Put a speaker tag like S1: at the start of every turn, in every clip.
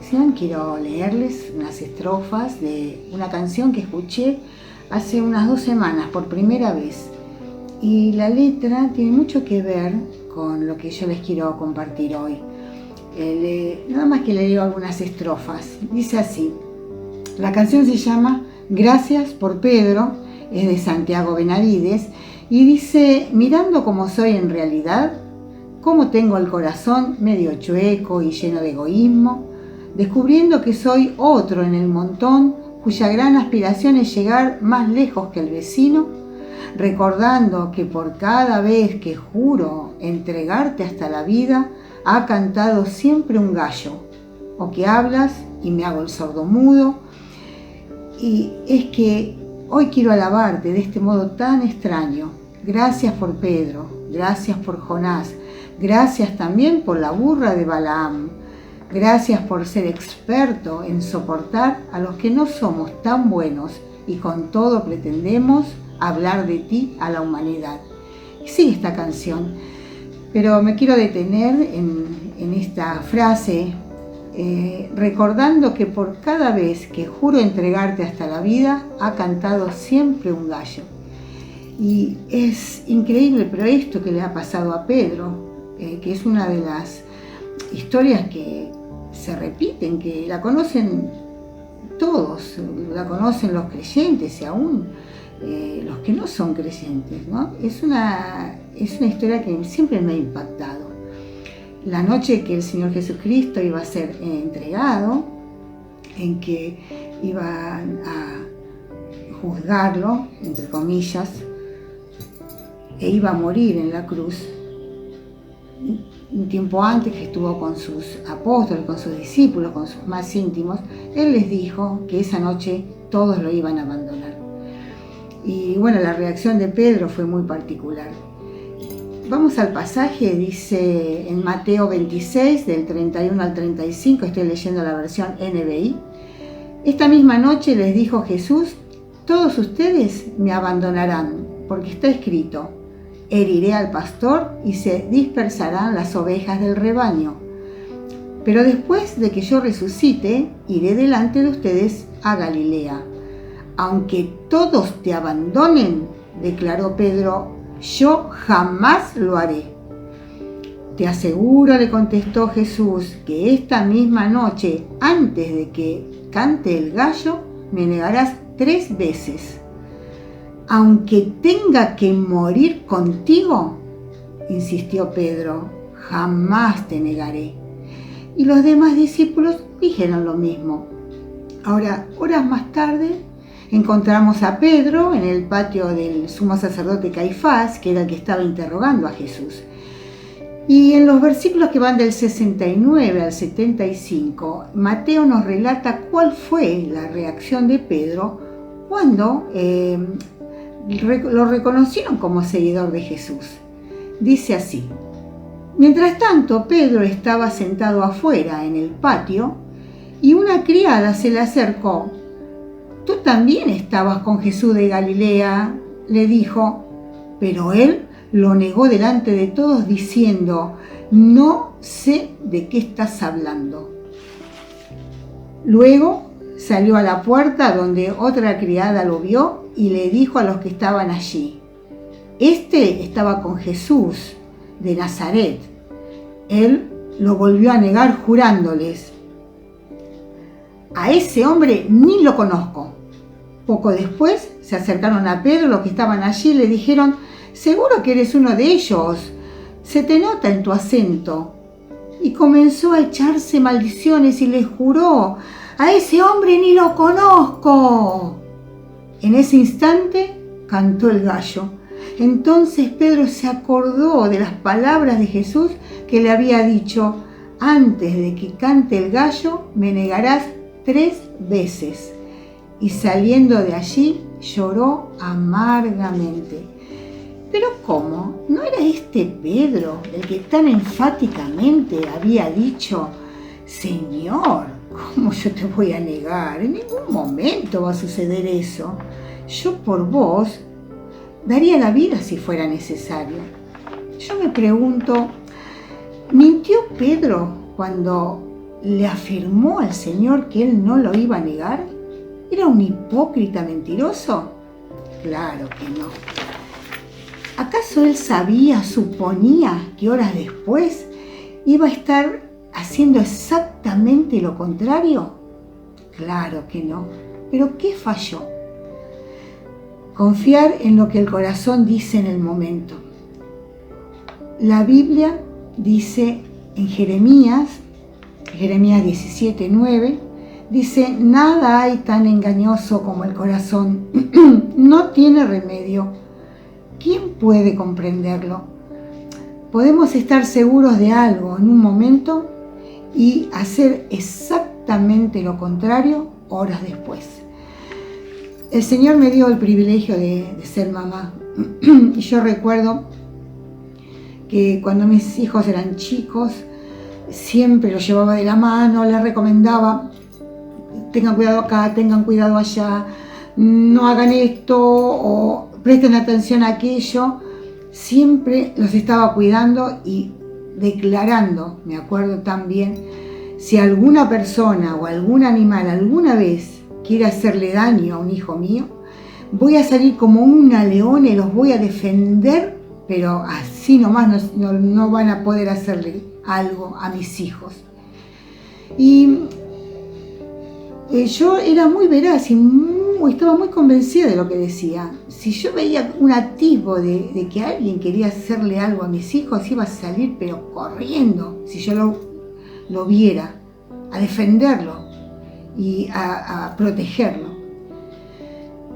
S1: reflexión quiero leerles unas estrofas de una canción que escuché hace unas 2 semanas por primera vez. Y la letra tiene mucho que ver con lo que yo les quiero compartir hoy. Nada más que le leo algunas estrofas. Dice así. La canción se llama Gracias por Pedro, es de Santiago Benavides, y dice: mirando como soy en realidad, cómo tengo el corazón medio chueco y lleno de egoísmo, descubriendo que soy otro en el montón, cuya gran aspiración es llegar más lejos que el vecino, recordando que por cada vez que juro entregarte hasta la vida, ha cantado siempre un gallo, o que hablas y me hago el sordo mudo. Y es que hoy quiero alabarte de este modo tan extraño. Gracias por Pedro, gracias por Jonás, gracias también por la burra de Balaam. Gracias por ser experto en soportar a los que no somos tan buenos y con todo pretendemos hablar de ti a la humanidad. Y sigue esta canción, pero me quiero detener en esta frase, recordando que por cada vez que juro entregarte hasta la vida, ha cantado siempre un gallo. Y es increíble, pero esto que le ha pasado a Pedro, que es una de las historias que se repiten, que la conocen todos, la conocen los creyentes y aún los que no son creyentes, ¿no? Es una historia que siempre me ha impactado. La noche que el Señor Jesucristo iba a ser entregado, en que iban a juzgarlo, entre comillas, e iba a morir en la cruz, un tiempo antes que estuvo con sus apóstoles, con sus discípulos, con sus más íntimos, Él les dijo que esa noche todos lo iban a abandonar. Y bueno, la reacción de Pedro fue muy particular. Vamos al pasaje, dice en Mateo 26, del 31 al 35, estoy leyendo la versión NBI. Esta misma noche les dijo Jesús: todos ustedes me abandonarán, porque está escrito: heriré al pastor y se dispersarán las ovejas del rebaño. Pero después de que yo resucite, iré delante de ustedes a Galilea. Aunque todos te abandonen, declaró Pedro, yo jamás lo haré. Te aseguro, le contestó Jesús, que esta misma noche, antes de que cante el gallo, me negarás 3 veces. Aunque tenga que morir contigo, insistió Pedro, jamás te negaré. Y los demás discípulos dijeron lo mismo. Ahora, horas más tarde, encontramos a Pedro en el patio del sumo sacerdote Caifás, que era el que estaba interrogando a Jesús. Y en los versículos que van del 69 al 75, Mateo nos relata cuál fue la reacción de Pedro cuando lo reconocieron como seguidor de Jesús. Dice así: mientras tanto, Pedro estaba sentado afuera en el patio y una criada se le acercó. «Tú también estabas con Jesús de Galilea», le dijo, pero él lo negó delante de todos diciendo: «No sé de qué estás hablando». Luego salió a la puerta donde otra criada lo vio y le dijo a los que estaban allí: «Este estaba con Jesús de Nazaret». Él lo volvió a negar jurándoles: «A ese hombre ni lo conozco». Poco después se acercaron a Pedro los que estaban allí y le dijeron: «Seguro que eres uno de ellos, se te nota en tu acento». Y comenzó a echarse maldiciones y les juró: «A ese hombre ni lo conozco». En ese instante cantó el gallo. Entonces Pedro se acordó de las palabras de Jesús que le había dicho: «Antes de que cante el gallo, me negarás 3 veces». Y saliendo de allí, lloró amargamente. ¿Pero cómo? ¿No era este Pedro el que tan enfáticamente había dicho: «Señor, ¿cómo yo te voy a negar? En ningún momento va a suceder eso. Yo por vos daría la vida si fuera necesario»? Yo me pregunto, ¿mintió Pedro cuando le afirmó al Señor que él no lo iba a negar? ¿Era un hipócrita mentiroso? Claro que no. ¿Acaso él sabía, suponía que horas después iba a estar haciendo exactamente lo contrario? Claro que no. ¿Pero qué falló? Confiar en lo que el corazón dice en el momento. La Biblia dice en Jeremías 17:9, dice: nada hay tan engañoso como el corazón, no tiene remedio. ¿Quién puede comprenderlo? Podemos estar seguros de algo en un momento y hacer exactamente lo contrario horas después. El Señor me dio el privilegio de ser mamá. Y yo recuerdo que cuando mis hijos eran chicos, siempre los llevaba de la mano, les recomendaba: tengan cuidado acá, tengan cuidado allá, no hagan esto o presten atención a aquello. Siempre los estaba cuidando y declarando, me acuerdo también, si alguna persona o algún animal alguna vez quiere hacerle daño a un hijo mío, voy a salir como una leona y los voy a defender, pero así nomás no van a poder hacerle algo a mis hijos. Y yo era muy veraz y estaba muy convencida de lo que decía. Si yo veía un atisbo de que alguien quería hacerle algo a mis hijos, iba a salir pero corriendo, si yo lo viera, a defenderlo y a protegerlo.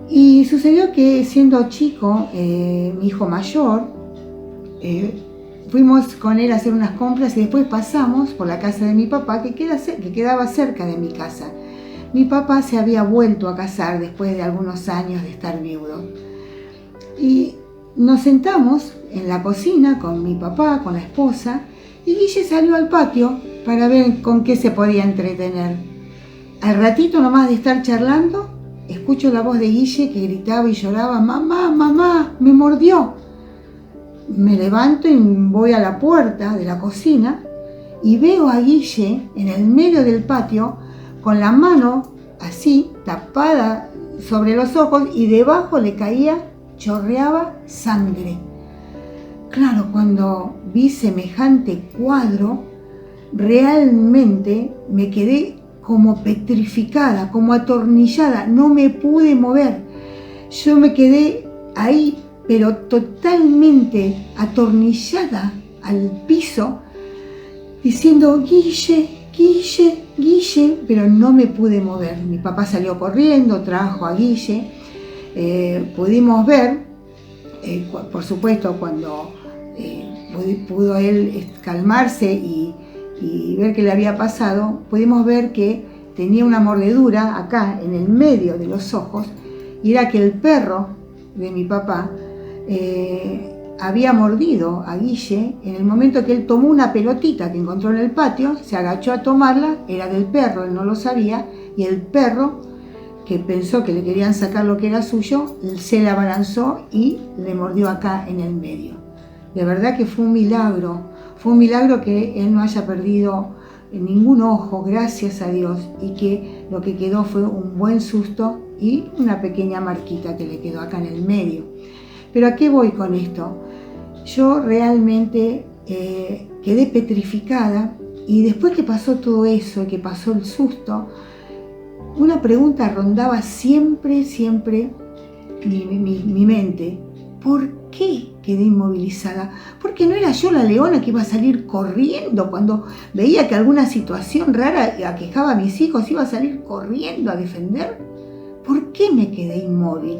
S1: Y sucedió que, siendo chico, mi hijo mayor, fuimos con él a hacer unas compras y después pasamos por la casa de mi papá, que quedaba cerca de mi casa. Mi papá se había vuelto a casar después de algunos años de estar viudo. Y nos sentamos en la cocina con mi papá, con la esposa, y Guille salió al patio para ver con qué se podía entretener. Al ratito nomás de estar charlando, escucho la voz de Guille que gritaba y lloraba: mamá, mamá, me mordió. Me levanto y voy a la puerta de la cocina y veo a Guille en el medio del patio con la mano así tapada sobre los ojos y debajo le chorreaba sangre. Claro, cuando vi semejante cuadro, realmente me quedé como petrificada, como atornillada, no me pude mover. Yo me quedé ahí, pero totalmente atornillada al piso, diciendo: Guille, Guille, Guille, pero no me pude mover. Mi papá salió corriendo, trajo a Guille. Pudimos ver, por supuesto, cuando pudo él calmarse y ver qué le había pasado, pudimos ver que tenía una mordedura acá en el medio de los ojos, y era que el perro de mi papá había mordido a Guille en el momento que él tomó una pelotita que encontró en el patio, se agachó a tomarla, era del perro, él no lo sabía, y el perro, que pensó que le querían sacar lo que era suyo, se le abalanzó y le mordió acá en el medio. De verdad que fue un milagro que él no haya perdido ningún ojo, gracias a Dios, y que lo que quedó fue un buen susto y una pequeña marquita que le quedó acá en el medio. Pero ¿a qué voy con esto? Yo realmente quedé petrificada, y después que pasó todo eso, que pasó el susto, una pregunta rondaba siempre mi mente: ¿por qué quedé inmovilizada? Porque no era yo la leona que iba a salir corriendo cuando veía que alguna situación rara aquejaba a mis hijos, iba a salir corriendo a defender. ¿Por qué me quedé inmóvil?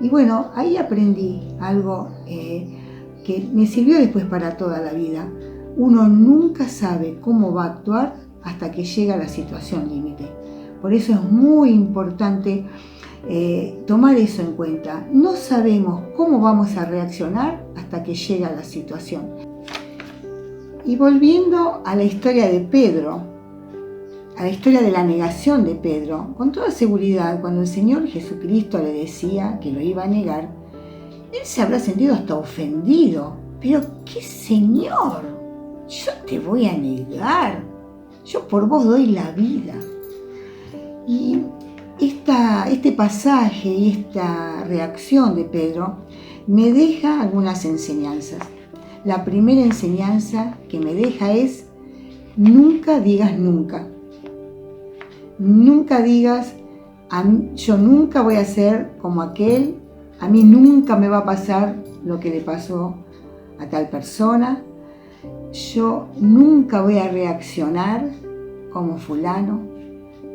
S1: Y bueno, ahí aprendí algo que me sirvió después para toda la vida. Uno nunca sabe cómo va a actuar hasta que llega la situación límite. Por eso es muy importante tomar eso en cuenta. No sabemos cómo vamos a reaccionar hasta que llega la situación. Y volviendo a la historia de Pedro, a la historia de la negación de Pedro, con toda seguridad, cuando el Señor Jesucristo le decía que lo iba a negar, él se habrá sentido hasta ofendido. Pero ¿qué Señor? Yo te voy a negar. yo por vos doy la vida. Y este pasaje y esta reacción de Pedro me deja algunas enseñanzas. La primera enseñanza que me deja es: nunca digas nunca. Nunca digas, yo nunca voy a ser como aquel, a mí nunca me va a pasar lo que le pasó a tal persona, yo nunca voy a reaccionar como fulano,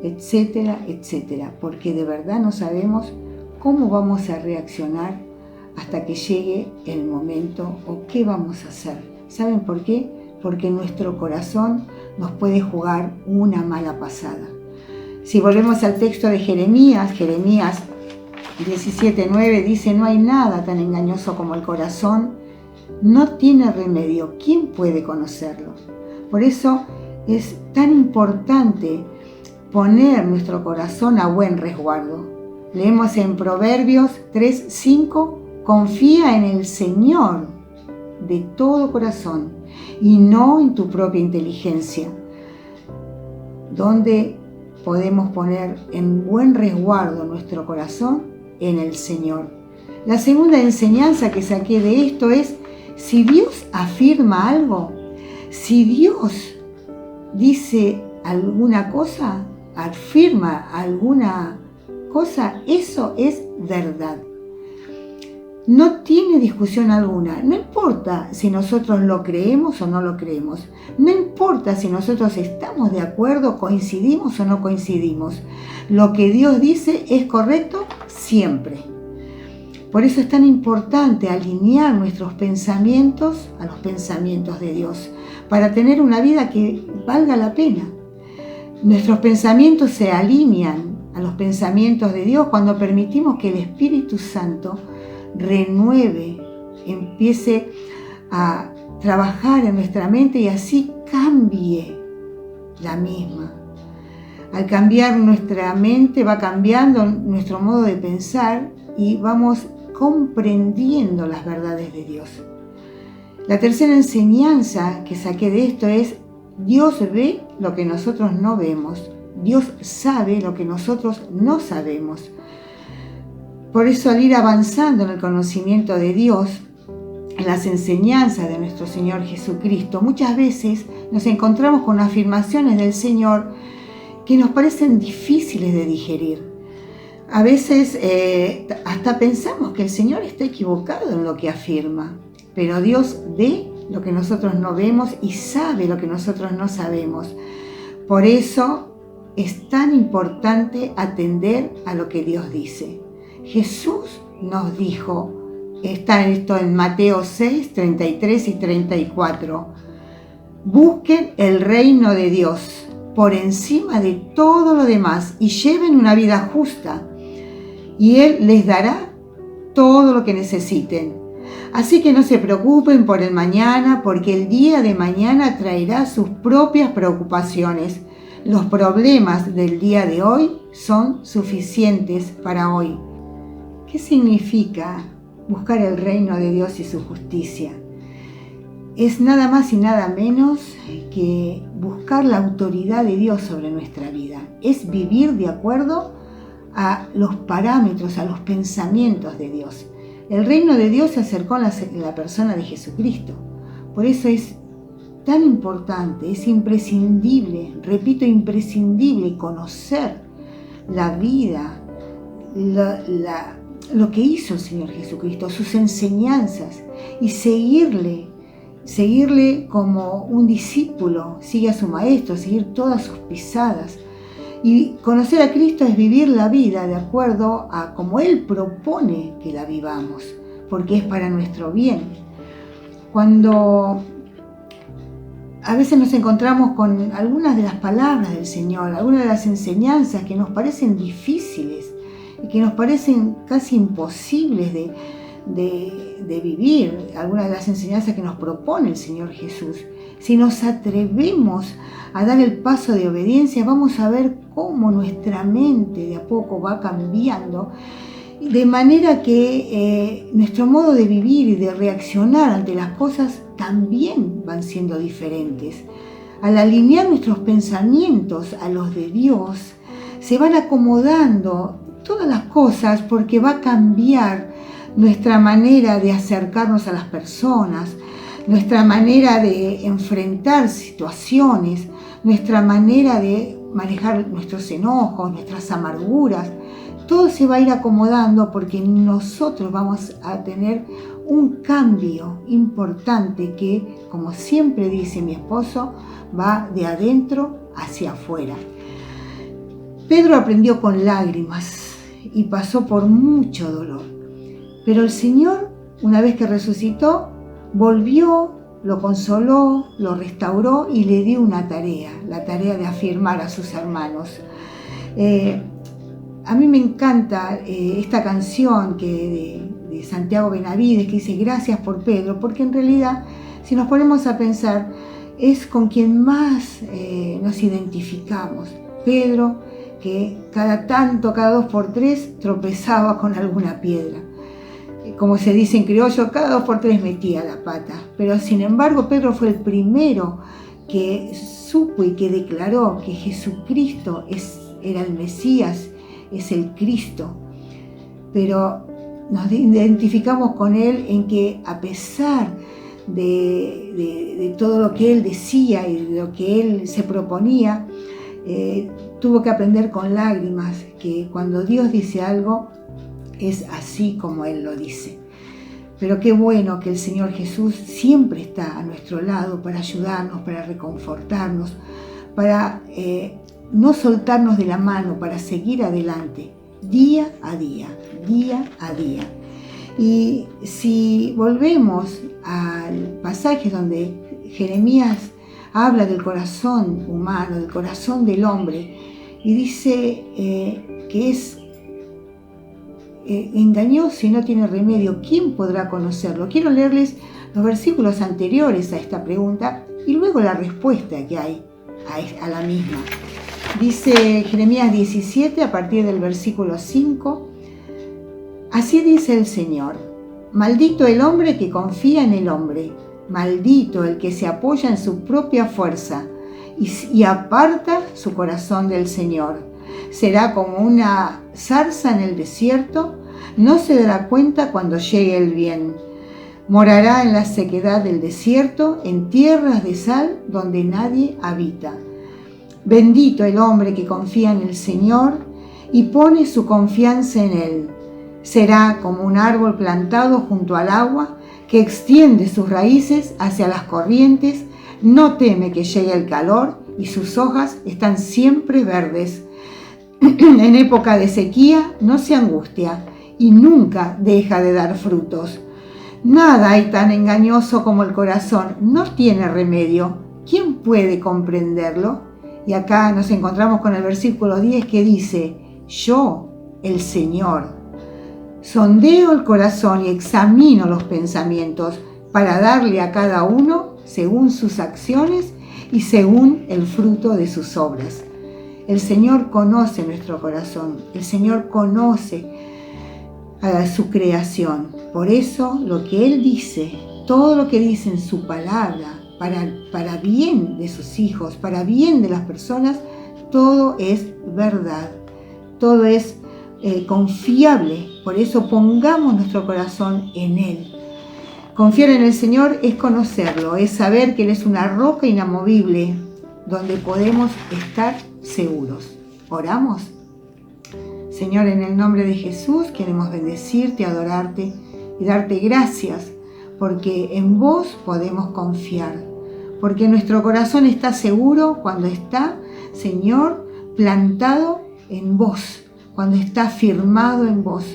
S1: etcétera, etcétera, porque de verdad no sabemos cómo vamos a reaccionar hasta que llegue el momento o qué vamos a hacer. ¿Saben por qué? Porque nuestro corazón nos puede jugar una mala pasada. Si volvemos al texto de Jeremías 17:9 dice: no hay nada tan engañoso como el corazón, no tiene remedio, ¿quién puede conocerlo? Por eso es tan importante poner nuestro corazón a buen resguardo. Leemos en Proverbios 3:5: confía en el Señor de todo corazón y no en tu propia inteligencia. ¿Dónde podemos poner en buen resguardo nuestro corazón? En el Señor. La segunda enseñanza que saqué de esto es: si Dios afirma algo, si Dios dice alguna cosa, afirma alguna cosa, eso es verdad. No tiene discusión alguna. No importa si nosotros lo creemos o no lo creemos. No importa si nosotros estamos de acuerdo, coincidimos o no coincidimos. Lo que Dios dice es correcto siempre. Por eso es tan importante alinear nuestros pensamientos a los pensamientos de Dios, para tener una vida que valga la pena. Nuestros pensamientos se alinean a los pensamientos de Dios cuando permitimos que el Espíritu Santo renueve, empiece a trabajar en nuestra mente y así cambie la misma. Al cambiar nuestra mente va cambiando nuestro modo de pensar y vamos comprendiendo las verdades de Dios. La tercera enseñanza que saqué de esto es: Dios ve lo que nosotros no vemos. Dios sabe lo que nosotros no sabemos. Por eso, al ir avanzando en el conocimiento de Dios, en las enseñanzas de nuestro Señor Jesucristo, muchas veces nos encontramos con afirmaciones del Señor que nos parecen difíciles de digerir. A veces hasta pensamos que el Señor está equivocado en lo que afirma, pero Dios ve lo que nosotros no vemos y sabe lo que nosotros no sabemos. Por eso es tan importante atender a lo que Dios dice. Jesús nos dijo, está esto en Mateo 6, 33 y 34, busquen el reino de Dios por encima de todo lo demás y lleven una vida justa, y Él les dará todo lo que necesiten. Así que no se preocupen por el mañana, porque el día de mañana traerá sus propias preocupaciones. Los problemas del día de hoy son suficientes para hoy. ¿Qué significa buscar el reino de Dios y su justicia? Es nada más y nada menos que buscar la autoridad de Dios sobre nuestra vida. Es vivir de acuerdo a los parámetros, a los pensamientos de Dios. El reino de Dios se acercó a la persona de Jesucristo. Por eso es tan importante, es imprescindible, repito, imprescindible conocer la vida, lo que hizo el Señor Jesucristo, sus enseñanzas, y seguirle como un discípulo sigue a su maestro, seguir todas sus pisadas. Y conocer a Cristo es vivir la vida de acuerdo a como Él propone que la vivamos, porque es para nuestro bien. Cuando a veces nos encontramos con algunas de las palabras del Señor, algunas de las enseñanzas que nos parecen difíciles y que nos parecen casi imposibles de vivir, algunas de las enseñanzas que nos propone el Señor Jesús, si nos atrevemos a dar el paso de obediencia, vamos a ver cómo nuestra mente de a poco va cambiando, de manera que nuestro modo de vivir y de reaccionar ante las cosas también van siendo diferentes. al alinear nuestros pensamientos a los de Dios, se van acomodando todas las cosas, porque va a cambiar nuestra manera de acercarnos a las personas, nuestra manera de enfrentar situaciones, nuestra manera de manejar nuestros enojos, nuestras amarguras. Todo se va a ir acomodando porque nosotros vamos a tener un cambio importante que, como siempre dice mi esposo, va de adentro hacia afuera. Pedro aprendió con lágrimas y pasó por mucho dolor, pero el Señor, una vez que resucitó, volvió, lo consoló, lo restauró y le dio una tarea, la tarea de afirmar a sus hermanos. A mí me encanta esta canción de Santiago Benavides, que dice gracias por Pedro, porque en realidad, si nos ponemos a pensar, es con quien más nos identificamos. Pedro, que cada 2x3 tropezaba con alguna piedra. Como se dice en criollo, cada 2x3 metía la pata. Pero sin embargo, Pedro fue el primero que supo y que declaró que Jesucristo era el Mesías, es el Cristo. Pero nos identificamos con él en que, a pesar de todo lo que él decía y de lo que él se proponía, tuvo que aprender con lágrimas que cuando Dios dice algo, es así como Él lo dice. Pero qué bueno que el Señor Jesús siempre está a nuestro lado para ayudarnos, para reconfortarnos, para no soltarnos de la mano, para seguir adelante, día a día, día a día. Y si volvemos al pasaje donde Jeremías habla del corazón humano, del corazón del hombre, y dice que es engañoso y no tiene remedio, ¿quién podrá conocerlo? Quiero leerles los versículos anteriores a esta pregunta y luego la respuesta que hay a la misma. Dice Jeremías 17 a partir del versículo 5, así dice el Señor: maldito el hombre que confía en el hombre, maldito el que se apoya en su propia fuerza y aparta su corazón del Señor. Será como una zarza en el desierto, no se dará cuenta cuando llegue el bien. Morará en la sequedad del desierto, en tierras de sal donde nadie habita. Bendito el hombre que confía en el Señor y pone su confianza en Él. Será como un árbol plantado junto al agua, que extiende sus raíces hacia las corrientes, no teme que llegue el calor y sus hojas están siempre verdes. En época de sequía no se angustia y nunca deja de dar frutos. Nada hay tan engañoso como el corazón, no tiene remedio. ¿Quién puede comprenderlo? Y acá nos encontramos con el versículo 10 que dice: yo, el Señor, sondeo el corazón y examino los pensamientos para darle a cada uno según sus acciones y según el fruto de sus obras. El Señor conoce nuestro corazón, el Señor conoce a su creación. Por eso lo que Él dice, todo lo que dice en su palabra, para bien de sus hijos, para bien de las personas, todo es verdad, todo es confiable. Por eso pongamos nuestro corazón en Él. Confiar en el Señor es conocerlo, es saber que Él es una roca inamovible donde podemos estar seguros. ¿Oramos? Señor, en el nombre de Jesús queremos bendecirte, adorarte y darte gracias, porque en vos podemos confiar, porque nuestro corazón está seguro cuando está, Señor, plantado en vos, cuando está firmado en vos.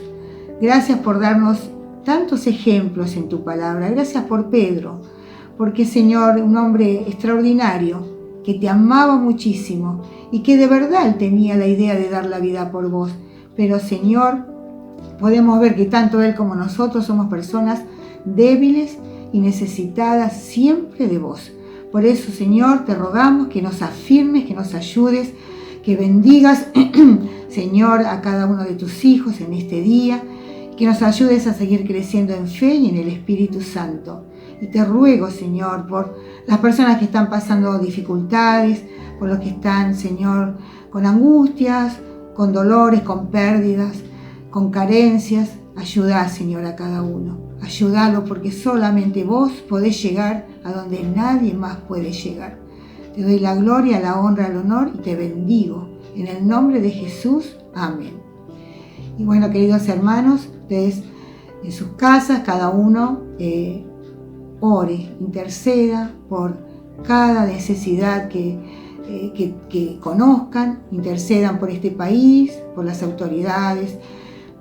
S1: Gracias por darnos tantos ejemplos en tu palabra. Gracias por Pedro, porque, Señor, un hombre extraordinario que te amaba muchísimo y que de verdad él tenía la idea de dar la vida por vos. Pero, Señor, podemos ver que tanto él como nosotros somos personas débiles y necesitadas siempre de vos. Por eso, Señor, te rogamos que nos afirmes, que nos ayudes, que bendigas, Señor, a cada uno de tus hijos en este día, que nos ayudes a seguir creciendo en fe y en el Espíritu Santo. Y te ruego, Señor, por las personas que están pasando dificultades, por los que están, Señor, con angustias, con dolores, con pérdidas, con carencias. Ayudá, Señor, a cada uno. Ayúdalo, porque solamente vos podés llegar a donde nadie más puede llegar. Te doy la gloria, la honra, el honor y te bendigo. En el nombre de Jesús. Amén. Y bueno, queridos hermanos, ustedes en sus casas, cada uno ore, interceda por cada necesidad que conozcan, intercedan por este país, por las autoridades,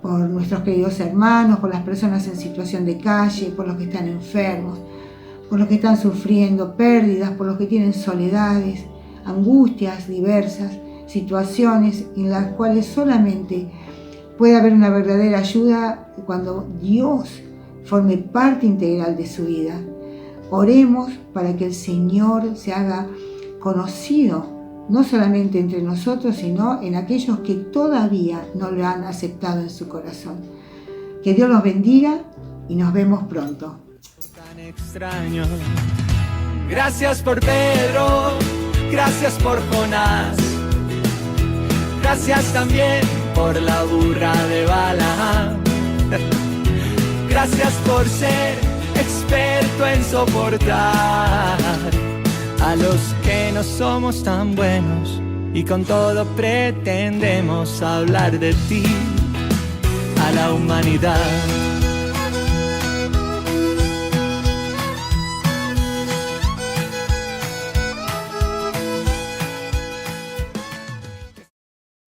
S1: por nuestros queridos hermanos, por las personas en situación de calle, por los que están enfermos, por los que están sufriendo pérdidas, por los que tienen soledades, angustias diversas, situaciones en las cuales solamente puede haber una verdadera ayuda cuando Dios forme parte integral de su vida. Oremos para que el Señor se haga conocido, no solamente entre nosotros, sino en aquellos que todavía no lo han aceptado en su corazón. Que Dios los bendiga y nos vemos pronto.
S2: Tan extraño. Gracias por Pedro, gracias por Jonás, gracias también por la burra de Balaam. Gracias por ser experto en soportar a los que no somos tan buenos y con todo pretendemos hablar de ti a la humanidad.